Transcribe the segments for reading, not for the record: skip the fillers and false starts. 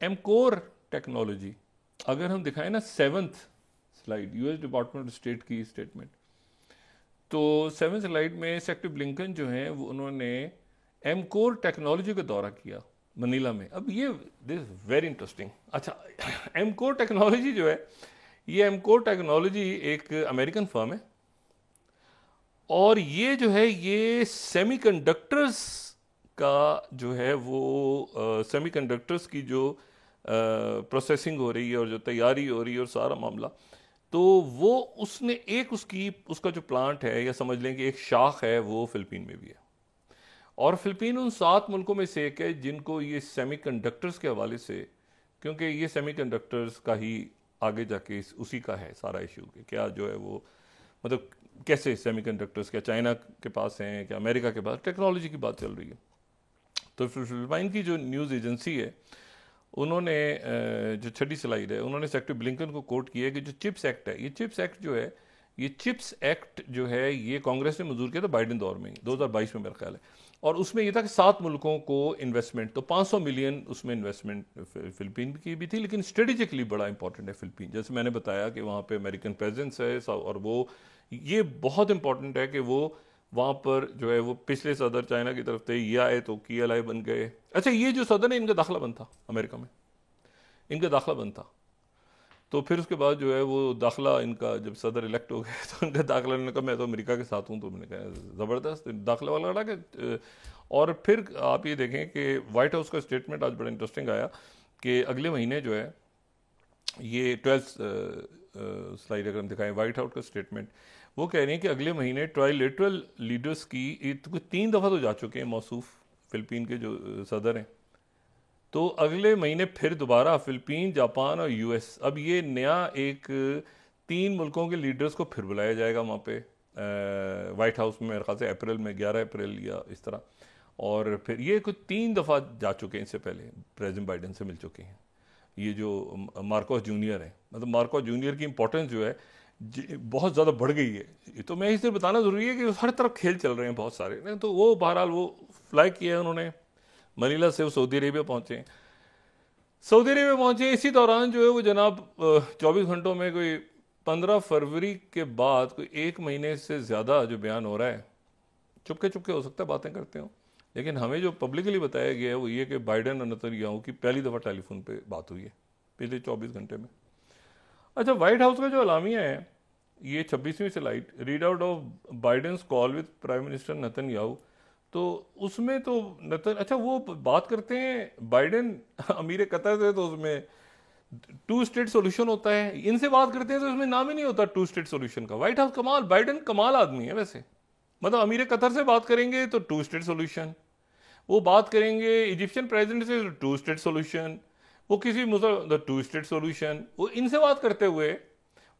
Amcor technology, अगर हम दिखाएं ना seventh slide, US department of state की स्टेटमेंट, तो सेवन्थ स्लाइड में सेक्रेटरी ब्लिंकन जो हैं वो उन्होंने एमकोर टेक्नोलॉजी का दौरा किया मनीला में। अब ये दिस वेरी इंटरेस्टिंग। अच्छा, एमकोर टेक्नोलॉजी जो है, ये एमकोर टेक्नोलॉजी एक अमेरिकन फर्म है और ये जो है ये सेमीकंडक्टर्स का जो है वो सेमीकंडक्टर्स की जो प्रोसेसिंग हो रही है और जो तैयारी हो रही है और सारा मामला, तो वो उसने एक उसका जो प्लांट है, या समझ लें कि एक शाख है, वो फिलिपीन में भी है। और फिलिपीन उन 7 मुल्कों में से एक है जिनको ये सेमीकंडक्टर्स के हवाले से, क्योंकि ये सेमीकंडक्टर्स का ही आगे जाके उसी का है सारा इशू कि क्या जो है वो, मतलब कैसे सेमीकंडक्टर्स, क्या चाइना के पास हैं, क्या अमेरिका के पास, टेक्नोलॉजी की बात चल रही है। तो फिलिपाइन की जो न्यूज़ एजेंसी है, उन्होंने जो छठी स्लाइड है, उन्होंने सेक्रेटरी ब्लिंकन को कोट किया कि जो चिप्स एक्ट है, ये चिप्स एक्ट जो है, ये चिप्स एक्ट जो है ये कांग्रेस ने मंजूर किया था बाइडेन दौर में, 2022 में मेरा ख्याल है। और उसमें ये था कि 7 मुल्कों को इन्वेस्टमेंट, तो 500 मिलियन उसमें इन्वेस्टमेंट फिलिपीन की भी थी, लेकिन स्ट्रेटेजिकली बड़ा इंपॉर्टेंट है फिलिपीन। जैसे मैंने बताया कि वहाँ पे अमेरिकन प्रेजेंस है, और वो ये बहुत इंपॉर्टेंट है कि वो वहाँ पर जो है वो पिछले सदर चाइना की तरफ थे, ये आए तो KLI बन गए। अच्छा, ये जो सदर है इनका दाखिला बंद था अमेरिका में, इनका दाखिला बंद था। तो फिर उसके बाद जो है वो दाखिला इनका, जब सदर इलेक्ट हो गए तो इनका दाखिला, इन्होंने कहा मैं तो अमेरिका के साथ हूँ, तो मैंने कहा ज़बरदस्त दाखिला वाला लड़ा के। और फिर आप ये देखें कि वाइट हाउस का स्टेटमेंट आज बड़ा इंटरेस्टिंग आया कि अगले महीने जो है ये 12th स्लाइड अगर हम दिखाएं, वाइट हाउस का स्टेटमेंट, वो कह रहे हैं कि अगले महीने ट्राइलेटरल लीडर्स की, तो 3 दफ़ा तो जा चुके हैं मौसूफ फिलिपीन के जो सदर हैं, तो अगले महीने फिर दोबारा फिलिपीन, जापान और US, अब ये नया एक 3 मुल्कों के लीडर्स को फिर बुलाया जाएगा वहाँ पे वाइट हाउस में, मेरे ख्याल से अप्रैल में, 11 अप्रैल या इस तरह। और फिर ये कुछ 3 दफ़ा जा चुके हैं, इससे पहले प्रेसिडेंट बाइडेन से मिल चुके हैं ये जो मार्कोस जूनियर है। मतलब मार्कोस जूनियर की इंपॉर्टेंस जो है बहुत ज़्यादा बढ़ गई है। तो मैं इसे बताना ज़रूरी है कि हर तरफ खेल चल रहे हैं बहुत सारे, नहीं तो वो बहरहाल वो फ्लाई किया है उन्होंने मनीला से, वो सऊदी अरेबिया पहुँचे। सऊदी अरेबिया पहुँचे इसी दौरान जो है वो जनाब 24 घंटों में कोई 15 फरवरी के बाद कोई 1 महीने से ज़्यादा जो बयान हो रहा है, चुपके चुपके हो सकता है बातें करते हो, लेकिन हमें जो पब्लिकली बताया गया है वो ये कि बाइडेन और नेतन्याहू की पहली दफ़ा टेलीफोन पे बात हुई है पिछले 24 घंटे में। अच्छा, व्हाइट हाउस का जो अलामिया है, ये 26वीं slide, read out of Biden's call with prime minister Netanyahu, तो उसमें तो अच्छा वो बात करते हैं बाइडेन अमीर कतर से, तो उसमें 2 स्टेट सोल्यूशन होता है, इनसे बात करते हैं तो इसमें नाम ही नहीं होता 2 स्टेट सोल्यूशन का। व्हाइट हाउस कमाल, बाइडेन कमाल आदमी है वैसे, मतलब अमीर कतर से बात करेंगे तो 2 स्टेट सोल्यूशन, वो बात करेंगे इजिप्शियन प्रेसिडेंट से, 2 स्टेट सोल्यूशन, वो किसी मुसलमान, 2 स्टेट सोल्यूशन। वो इनसे बात करते हुए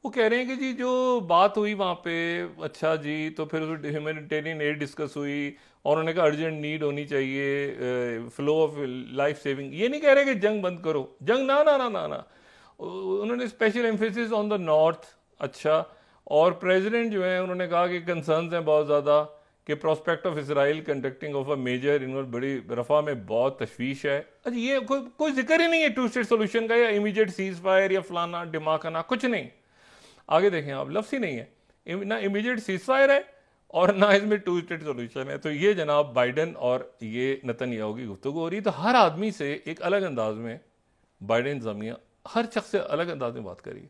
वो कह रहे हैं कि जी जो बात हुई वहाँ पे, अच्छा जी, तो फिर ह्यूमैनिटेरियन एड डिस्कस हुई और उन्होंने कहा अर्जेंट नीड होनी चाहिए, फ्लो ऑफ लाइफ सेविंग। ये नहीं कह रहे कि जंग बंद करो, जंग ना ना ना ना ना, उन्होंने special emphasis on the north. अच्छा, और प्रेसिडेंट जो है उन्होंने कहा कि कंसर्न्स हैं बहुत ज़्यादा कि prospect of Israel conducting of a major, इन्होंने बड़ी रफा में बहुत तशवीश है। अच्छा, ये कोई जिक्र ही नहीं है 2 स्टेट सोल्यूशन का, या इमीडिएट सीज फायर या फलाना डिमाकना, कुछ नहीं। आगे देखें आप, लफ्ज़ ही नहीं है, ना इमीडिएट सीज फायर है और ना इसमें 2 स्टेट सोल्यूशन है। तो ये जनाब बाइडेन और ये नेतन्याहू की गुफ्तगू हो रही है। तो हर आदमी से एक अलग अंदाज में बाइडेन जमिया हर शख्स से अलग अंदाज में बात करिए।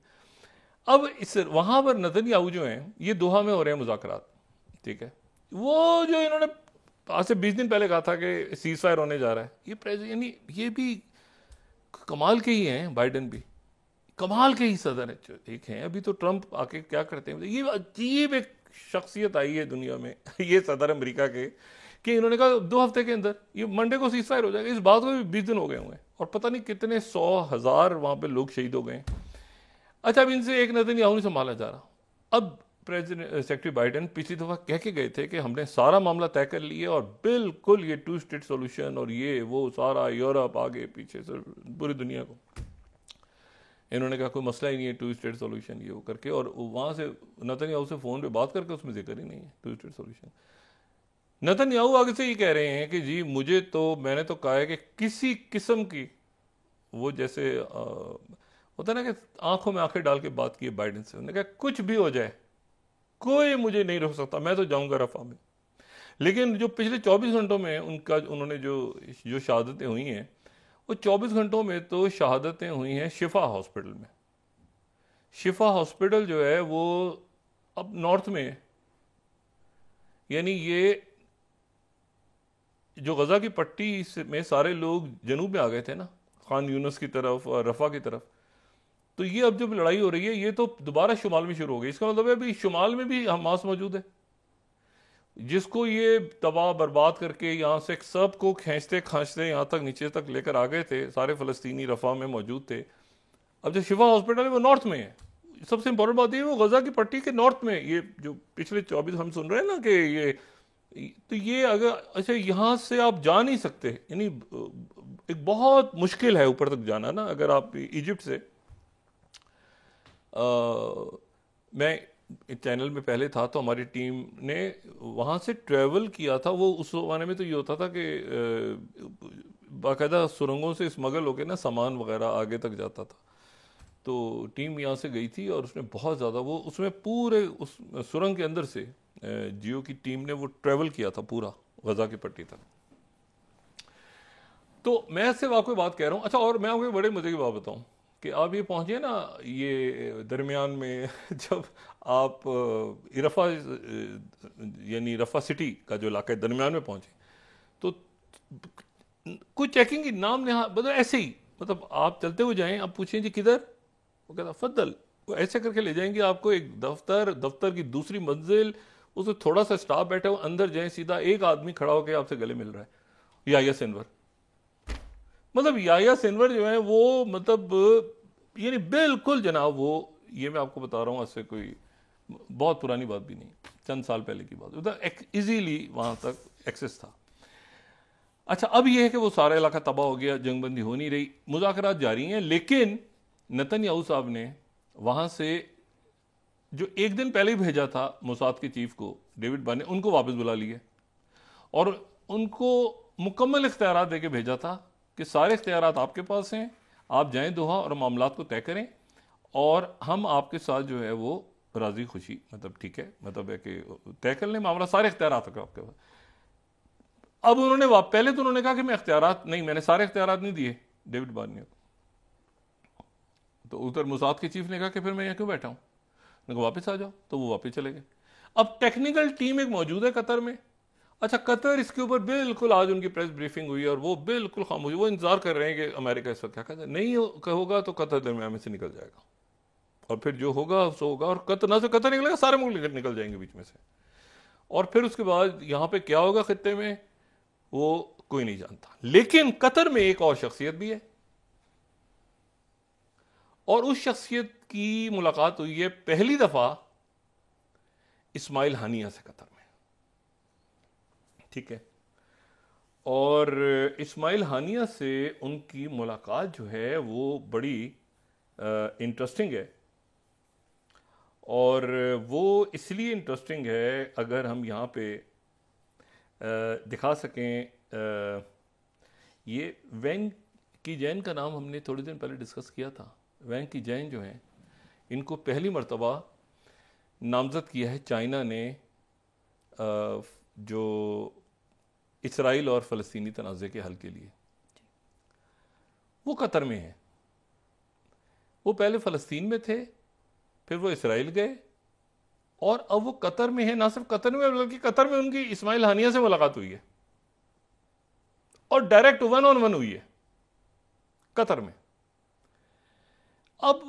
अब इस वहां पर नेतन्याहू जो हैं, ये दोहा में हो रहे हैं मुज़ाकरात, ठीक है, वो जो इन्होंने आज से 20 दिन पहले कहा था कि सीज फायर होने जा रहा है, ये प्रेसिडेंट यानी ये भी कमाल के ही हैं, बाइडेन भी कमाल के ही सदर है एक हैं। अभी तो ट्रंप आके क्या करते हैं, ये अजीब एक शख्सियत आई है दुनिया में ये सदर अमेरिका के, कि इन्होंने कहा 2 हफ्ते के अंदर ये मंडे को सीज फायर हो जाएगा। इस बात को भी 20 दिन हो गए हुए हैं और पता नहीं कितने 100,000 वहां पे लोग शहीद हो गए। अच्छा, अब इनसे एक नेतन्याहू नहीं संभाला जा रहा। अब प्रेसिडेंट सेक्रेटरी बाइडेन पिछली दफा कह के गए थे कि हमने सारा मामला तय कर लिया और बिल्कुल ये 2 स्टेट सोल्यूशन और ये वो सारा यूरोप आगे पीछे से पूरी दुनिया को, इन्होंने कहा कोई मसला ही नहीं है 2 स्टेट सोल्यूशन, ये वो करके, और वहाँ से नेतन्याहू से फ़ोन पे बात करके उसमें जिक्र ही नहीं है 2 स्टेट सोल्यूशन। नेतन्याहू आगे से ये कह रहे हैं कि जी मुझे तो, मैंने तो कहा है कि किसी किस्म की वो जैसे होता है ना कि आंखों में आंखें डाल के बात की बाइडेन से, उन्होंने कहा कुछ भी हो जाए कोई मुझे नहीं रोक सकता, मैं तो जाऊंगा रफा में। लेकिन जो पिछले 24 घंटों में उन्होंने जो जो शहादतें हुई हैं, वो 24 घंटों में तो शहादतें हुई हैं शिफा हॉस्पिटल में। शिफा हॉस्पिटल जो है वो अब नॉर्थ में है, यानी ये जो गजा की पट्टी में सारे लोग जनूब में आ गए थे ना, खान यूनस की तरफ और रफा की तरफ, तो ये अब जब लड़ाई हो रही है ये तो दोबारा शुमाल में शुरू हो गई। इसका मतलब है अभी शुमाल में भी हमास मौजूद है, जिसको ये तबाह बर्बाद करके यहाँ से सब को खींचते खींचते यहाँ तक नीचे तक लेकर आ गए थे। सारे फ़लस्तीनी रफा में मौजूद थे। अब जो शिफा हॉस्पिटल है वो नॉर्थ में है। सबसे इंपॉर्टेंट बात ये वो गजा की पट्टी के नॉर्थ में, ये जो पिछले 24 हम सुन रहे हैं ना कि ये, तो ये अगर अच्छा यहाँ से आप जा नहीं सकते, यानी एक बहुत मुश्किल है ऊपर तक जाना ना। अगर आप इजिप्ट से मैं चैनल में पहले था तो हमारी टीम ने वहाँ से ट्रैवल किया था। वो उस ज़माने में तो ये होता था कि बाकायदा सुरंगों से स्मगल होकर ना सामान वगैरह आगे तक जाता था। तो टीम यहाँ से गई थी और उसने बहुत ज़्यादा वो उसमें पूरे उस सुरंग के अंदर से जियो की टीम ने वो ट्रैवल किया था पूरा गजा की पट्टी तक। तो मैं सिर्फ आपको बात कह रहा हूँ। अच्छा, और मैं आपको बड़े मज़े की बात बताऊँ कि आप ये पहुँचे ना, ये दरमियान में जब आप रफ़ा यानी रफ़ा सिटी का जो इलाका है दरमियान में पहुँचे, तो कोई चेकिंग की नाम ने मतलब ऐसे ही, मतलब आप चलते हुए जाएं, आप पूछें जी किधर, वो कहता फद्दल, वो ऐसे करके ले जाएंगे आपको एक दफ्तर की दूसरी मंजिल, उसमें थोड़ा सा स्टाफ बैठा हुआ, अंदर जाएं सीधा एक आदमी खड़ा होकर आपसे गले मिल रहा है, याह्या सिनवर। मतलब याह्या सिनवर जो है वो मतलब यानी बिल्कुल जनाब वो, ये मैं आपको बता रहा हूँ, ऐसे कोई बहुत पुरानी बात भी नहीं, चंद साल पहले की बात, मतलब इजीली वहां तक एक्सेस था। अच्छा, अब यह है कि वो सारा इलाका तबाह हो गया, जंगबंदी हो नहीं रही, मुज़ाकरात जारी हैं, लेकिन नेतन्याहू साहब ने वहां से जो एक दिन पहले ही भेजा था मोसाद के चीफ को, डेविड बार ने, उनको वापस बुला लिया और उनको मुकम्मल इख्तियार देके भेजा था कि सारे इख्तियार आपके पास हैं, आप जाएं दोहा और मामलात को तय करें और हम आपके साथ जो है वो राजी खुशी, मतलब ठीक है, मतलब है कि तय कर लें मामला, सारे इख्तियार आपके पास। अब उन्होंने पहले तो उन्होंने कहा कि मैं इख्तियारात नहीं, मैंने सारे इख्तियारात नहीं दिए डेविड बार्नियर को। तो उधर मोसाद के चीफ ने कहा कि फिर मैं यहाँ क्यों बैठा हूँ, उन्होंने कहा वापस आ जाओ, तो वो वापस चले गए। अब टेक्निकल टीम एक मौजूद है कतर में। अच्छा, कतर इसके ऊपर बिल्कुल आज उनकी प्रेस ब्रीफिंग हुई और वो बिल्कुल खामोश, वो इंतजार कर रहे हैं कि अमेरिका इस वक्त क्या कहता है। नहीं होगा तो कतर दरमियान में से निकल जाएगा और फिर जो होगा सो होगा, और कतर ना से कतर निकलेगा, सारे मुल्क निकल जाएंगे बीच में से। और फिर उसके बाद यहाँ पे क्या होगा खित्ते में वो कोई नहीं जानता। लेकिन कतर में एक और शख्सियत भी है और उस शख्सियत की मुलाकात हुई है पहली दफा इस्माइल हानिया से कतर में, ठीक है। और इस्माइल हानिया से उनकी मुलाकात जो है वो बड़ी इंटरेस्टिंग है और वो इसलिए इंटरेस्टिंग है, अगर हम यहाँ पे दिखा सकें, ये वेंग की जैन का नाम हमने थोड़े दिन पहले डिस्कस किया था। वेंग की जैन जो हैं, इनको पहली मर्तबा नामजद किया है चाइना ने जो इसराइल और फ़लस्तीनी तनाज़े के हल के लिए। वो कतर में है, वो पहले फ़लस्तीन में थे, फिर वो इसराइल गए और अब वो कतर में है। ना सिर्फ कतर में बल्कि कतर में उनकी इस्माइल हानिया से मुलाकात हुई है और डायरेक्ट 1-on-1 हुई है कतर में। अब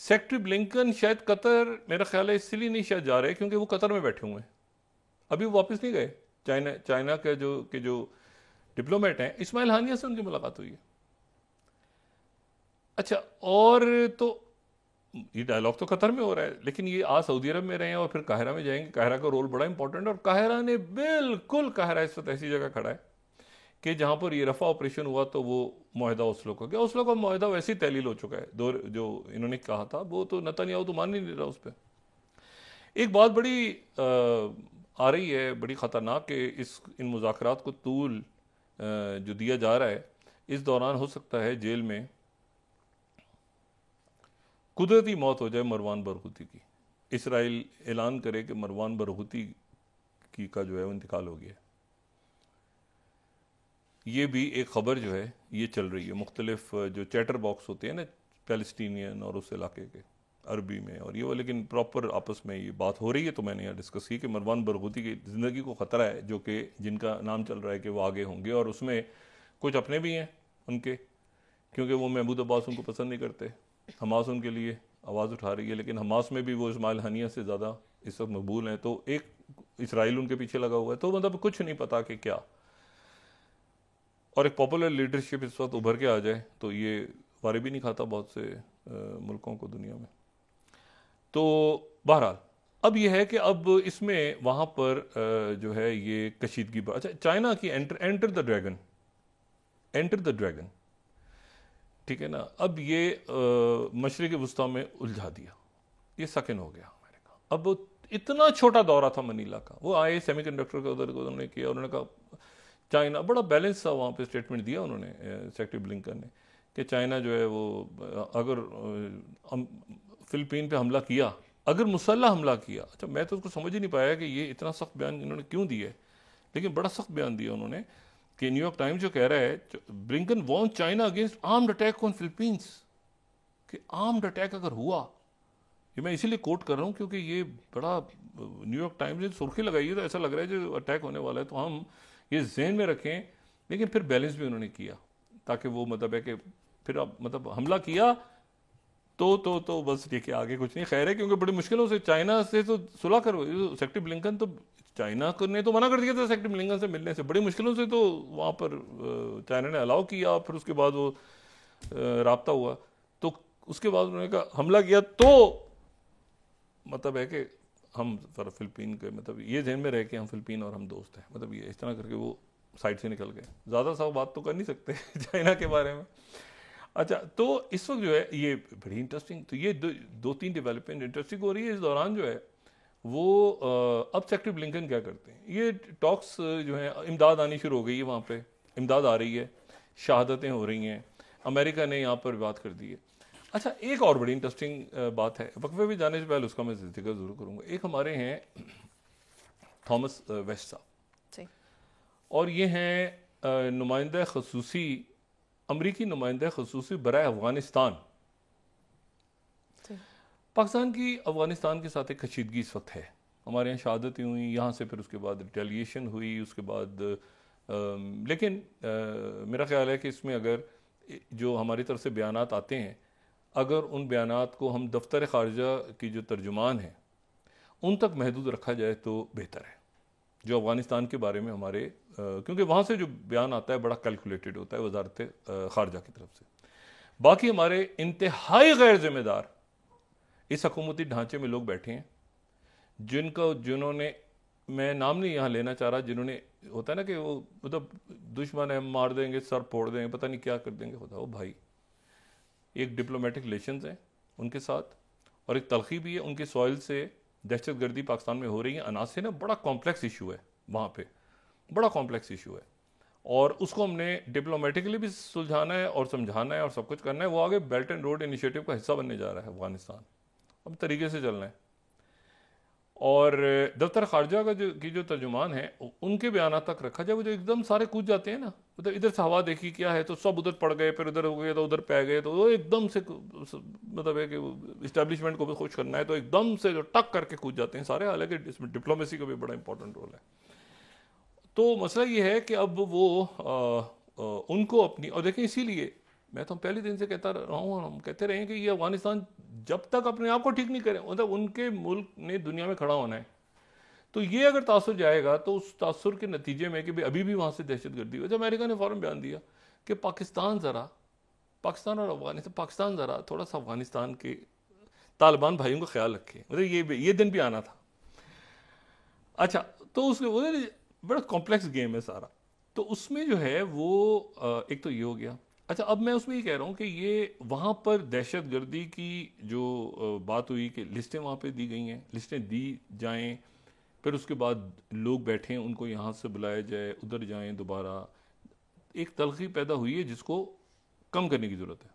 सेक्रेटरी ब्लिंकन शायद कतर, मेरा ख्याल है इसलिए नहीं शायद जा रहे क्योंकि वो कतर में बैठे हुए हैं, अभी वो वापस नहीं गए। चाइना के जो डिप्लोमेट हैं, इस्माइल हानिया से उनकी मुलाकात हुई है। अच्छा, और तो ये डायलॉग तो कतर में हो रहा है, लेकिन ये आज सऊदी अरब में रहे हैं और फिर काहिरा में जाएंगे। काहिरा का रोल बड़ा इंपॉर्टेंट है और काहिरा ने बिल्कुल, काहिरा इस वक्त ऐसी जगह खड़ा है कि जहां पर ये रफा ऑपरेशन हुआ तो वो मुआहदा ओस्लो का गया। ओस्लो का मुआहदा वैसे ही तहलील हो चुका है, जो इन्होंने कहा था वो तो नेतन्याहू तो मान ही नहीं रहा उस पर। एक बात बड़ी आ रही है, बड़ी ख़तरनाक, कि इन मुज़ाकरात को तूल जो दिया जा रहा है, इस दौरान हो सकता है जेल में कुदरती मौत हो जाए मरवान बरगूती की। इसराइल ऐलान करे कि मरवान बरगूती की का जो है वो इंतकाल हो गया। ये भी एक ख़बर जो है ये चल रही है, मुख्तलिफ जो चैटर बॉक्स होते हैं ना पैलेस्टीनियन और उस इलाके के अरबी में और ये वो, लेकिन प्रॉपर आपस में ये बात हो रही है। तो मैंने यहाँ डिस्कस की कि मरवान बरगूती की ज़िंदगी को ख़तरा है, जो कि जिनका नाम चल रहा है कि वो आगे होंगे, और उसमें कुछ अपने भी हैं उनके, क्योंकि वो महमूद अब्बास उनको पसंद नहीं करते। हमास उनके लिए आवाज़ उठा रही है, लेकिन हमास में भी वो इस्माइल हनिया से ज़्यादा इस वक्त मकबूल हैं। तो एक इसराइल उनके पीछे लगा हुआ है, तो मतलब कुछ नहीं पता कि क्या। और एक पॉपुलर लीडरशिप इस वक्त उभर के आ जाए तो ये वारे भी नहीं खाता बहुत से मुल्कों को दुनिया में। तो बहरहाल अब ये है कि अब इसमें वहाँ पर जो है ये कशीदगी। अच्छा, चाइना की enter the dragon, enter the dragon, ठीक है ना। अब ये मशरिक़ वुस्ता में उलझा दिया, ये सकिन हो गया अमेरिका। अब इतना छोटा दौरा था मनीला का, वो आए सेमीकंडक्टर का उधर उन्होंने किया, उन्होंने कहा चाइना, बड़ा बैलेंस था वहाँ पे स्टेटमेंट दिया उन्होंने सेक्रेटरी ब्लिंकन ने कि चाइना जो है वो अगर फिलिपीन पे हमला किया, अगर मुसल्लह हमला किया। अच्छा, मैं तो उसको समझ ही नहीं पाया कि ये इतना सख्त बयान इन्होंने क्यों दिया है, लेकिन बड़ा सख्त बयान दिया उन्होंने कि न्यूयॉर्क टाइम्स जो कह रहा है Blinken warn China against armed attack on Philippines, कि आर्म्ड अटैक अगर हुआ, ये मैं इसीलिए कोट कर रहा हूँ क्योंकि ये बड़ा न्यूयॉर्क टाइम्स ने सुर्खी लगाई है, तो ऐसा लग रहा है जो अटैक होने वाला है, तो हम ये जहन में रखें। लेकिन फिर बैलेंस भी उन्होंने किया ताकि वो मतलब है कि फिर अब मतलब हमला किया तो बस ठीक है, आगे कुछ नहीं, खैर है, क्योंकि बड़ी मुश्किलों से चाइना से तो सुलह करो। सेक्रेटरी ब्लिंकन तो चाइना ने तो मना कर दिया था सेक्रेटरी ब्लिंकन से मिलने से, बड़ी मुश्किलों से तो वहाँ पर चाइना ने अलाउ किया, फिर उसके बाद वो राब्ता हुआ, तो उसके बाद उन्होंने कहा हमला किया, तो मतलब है कि हम फिलिपीन के मतलब ये जहन में रहे कि हम फिलिपीन और हम दोस्त हैं, मतलब ये इस तरह करके वो साइड से निकल गए। ज़्यादा सा बात तो कर नहीं सकते चाइना के बारे में। अच्छा, तो इस वक्त जो है ये बड़ी इंटरेस्टिंग, तो ये दो तीन डेवलपमेंट इंटरेस्टिंग हो रही है इस दौरान जो है वो। अब सेक्रेटरी ब्लिंकन क्या करते हैं, ये टॉक्स जो है, इमदाद आनी शुरू हो गई है, वहाँ पे इमदाद आ रही है, शहादतें हो रही हैं, अमेरिका ने यहाँ पर बात कर दी है। अच्छा, एक और बड़ी इंटरेस्टिंग बात है, वक्फे भी जाने से पहले उसका मैं जिक्र ज़रूर करूँगा। एक हमारे हैं थॉमस वेस्ट साहब, और ये हैं नुमाइंदा खसूसी, अमरीकी नुमाइंदा खसूसी बराए अफ़गानिस्तान। पाकिस्तान की अफ़गानिस्तान के साथ एक कशीदगी इस वक्त है। हमारे यहाँ शहादतें हुई, यहाँ से फिर उसके बाद रिटेलिएशन हुई, उसके बाद लेकिन मेरा ख्याल है कि इसमें अगर जो हमारी तरफ से बयानात आते हैं, अगर उन बयानात को हम दफ्तर ख़ारजा की जो तर्जुमान हैं उन तक महदूद रखा जाए तो बेहतर है। जो अफ़गानिस्तान के बारे में हमारे क्योंकि वहाँ से जो बयान आता है बड़ा कैलकुलेटेड होता है वजारत ख़ारजा की तरफ से। बाकी हमारे इंतहाई गैर जिम्मेदार इस हुकूमती ढांचे में लोग बैठे हैं, जिन्होंने, मैं नाम नहीं यहाँ लेना चाह रहा, जिन्होंने, होता है ना कि वो मतलब दुश्मन है, मार देंगे, सर फोड़ देंगे, पता नहीं क्या कर देंगे। होता हो भाई, एक डिप्लोमेटिक रिलेशंस हैं उनके साथ, और एक तलखी भी है उनके सॉइल से दहशत गर्दी पाकिस्तान में हो रही है। अनाज से ना बड़ा कॉम्प्लेक्स इशू है वहाँ पे, बड़ा कॉम्प्लेक्स इशू है, और उसको हमने डिप्लोमेटिकली भी सुलझाना है और समझाना है और सब कुछ करना है। वो आगे बेल्ट एंड रोड इनिशिएटिव का हिस्सा बनने जा रहा है अफगानिस्तान, अब तरीके से चलना है। और दफ्तर खारजा का जो तर्जुमान है उनके बयान तक रखा जाए, वो जो एकदम सारे कूद जाते हैं ना, मतलब इधर से हवा देखी क्या है तो सब उधर पड़ गए, फिर उधर हो गए तो उधर पै गए, तो वो एकदम से मतलब है कि इस्टेब्लिशमेंट को भी खुश करना है तो एकदम से जो टक करके कूद जाते हैं सारे। हालांकि इसमें डिप्लोमेसी का भी बड़ा इंपॉर्टेंट रोल है। तो मसला ये है कि अब वो उनको अपनी, और देखें इसीलिए मैं तो पहले दिन से कहता रहा हूँ, हम कहते रहे कि ये अफगानिस्तान जब तक अपने आप को ठीक नहीं करे, मतलब उनके मुल्क ने दुनिया में खड़ा होना है, तो ये अगर तासुर जाएगा तो उस तासुर के नतीजे में कि भाई अभी भी वहाँ से दहशत गर्दी हुई। जब अमेरिका ने फ़ौरन बयान दिया कि पाकिस्तान और अफगानिस्तान, पाकिस्तान ज़रा थोड़ा सा अफगानिस्तान के तालिबान भाइयों का ख्याल रखे, मतलब ये दिन भी आना था। अच्छा, तो उसके बड़ा कॉम्प्लेक्स गेम है सारा, तो उसमें जो है वो एक तो ये हो गया। अच्छा, अब मैं उसमें ये कह रहा हूँ कि ये वहाँ पर दहशत गर्दी की जो बात हुई कि लिस्टें वहाँ पे दी गई हैं, लिस्टें दी जाएं, फिर उसके बाद लोग बैठें, उनको यहाँ से बुलाया जाए, उधर जाएं दोबारा, एक तलखी पैदा हुई है जिसको कम करने की ज़रूरत है।